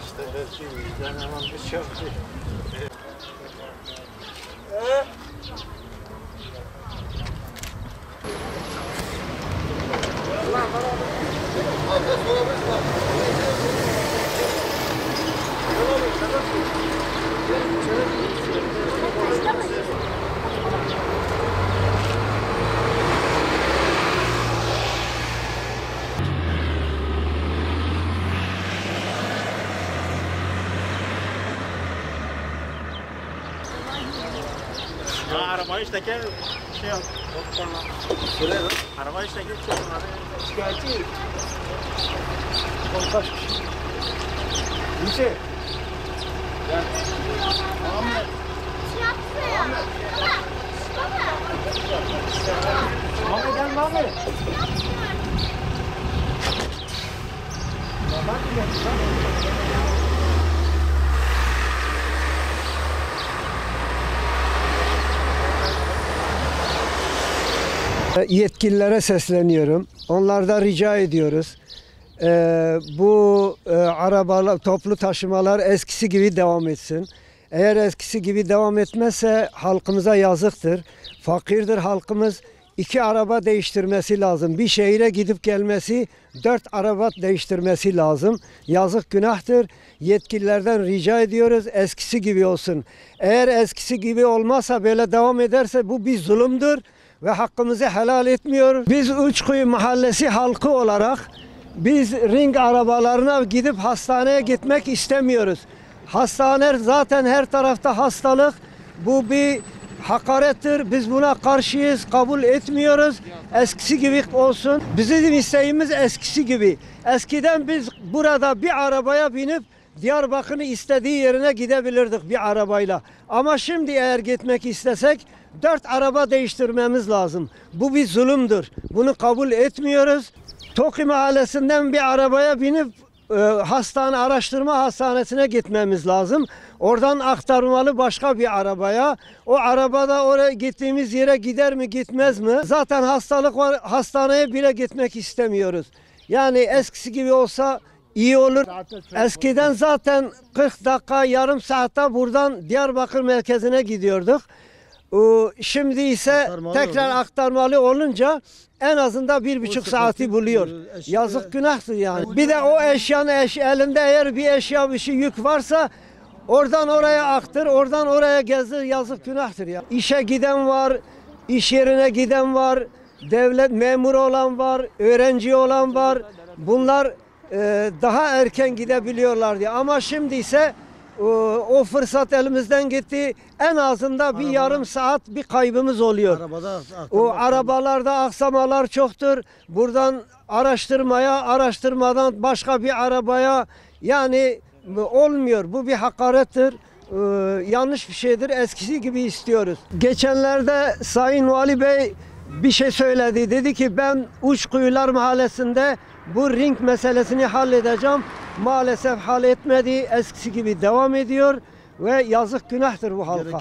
İşte belki vicdan hemen bir şey yaptı. Arabayı işte gel şey yap. Şuraya lan. Arabayı işte gel çok Şikayetçiyim. Kaç kişi? Lise. Gel. Ahmet. Ahmet gel Ahmet. Yetkililere sesleniyorum. Onlardan rica ediyoruz. Bu arabalar, toplu taşımalar eskisi gibi devam etsin. Eğer eskisi gibi devam etmezse halkımıza yazıktır. Fakirdir halkımız. 2 araba değiştirmesi lazım. Bir şehire gidip gelmesi 4 araba değiştirmesi lazım. Yazık, günahtır. Yetkililerden rica ediyoruz eskisi gibi olsun. Eğer eskisi gibi olmazsa, böyle devam ederse bu bir zulümdür ve hakkımızı helal etmiyor. Biz Uçkuyu Mahallesi halkı olarak biz ring arabalarına gidip hastaneye gitmek istemiyoruz. Hastaneler zaten her tarafta hastalık. Bu bir hakarettir. Biz buna karşıyız, kabul etmiyoruz. Eskisi gibi olsun. Bizim isteğimiz eskisi gibi. Eskiden biz burada bir arabaya binip Diyarbakır'ın istediği yerine gidebilirdik bir arabayla. Ama şimdi eğer gitmek istesek 4 araba değiştirmemiz lazım. Bu bir zulümdür. Bunu kabul etmiyoruz. Toki Mahallesi'nden bir arabaya binip araştırma hastanesine gitmemiz lazım. Oradan aktarmalı başka bir arabaya. O arabada oraya gittiğimiz yere gider mi gitmez mi? Zaten hastalık var. Hastaneye bile gitmek istemiyoruz. Yani eskisi gibi olsa iyi olur. Eskiden zaten 40 dakika, yarım saatte buradan Diyarbakır merkezine gidiyorduk. Şimdi ise tekrar aktarmalı olunca en azından 1,5 saati buluyor. Yazık, günahtır yani. Bir de o eşyanın elinde eğer bir eşya, bir şey, yük varsa oradan oraya aktır, oradan oraya gezdir. Yazık, günahtır ya. İşe giden var, iş yerine giden var, devlet memuru olan var, öğrenci olan var. Bunlar daha erken gidebiliyorlar diye. Ama şimdi ise o fırsat elimizden gitti. En azından bir yarım saat bir kaybımız oluyor. O arabalarda aksamalar çoktur. Buradan araştırmadan başka bir arabaya, yani olmuyor. Bu bir hakarettir. Yanlış bir şeydir. Eskisi gibi istiyoruz. Geçenlerde Sayın Vali Bey bir şey söyledi. Dedi ki ben Uçkuyular Mahallesi'nde bu ring meselesini halledeceğim. Maalesef halletmedi. Eskisi gibi devam ediyor ve yazık, günahtır bu halka.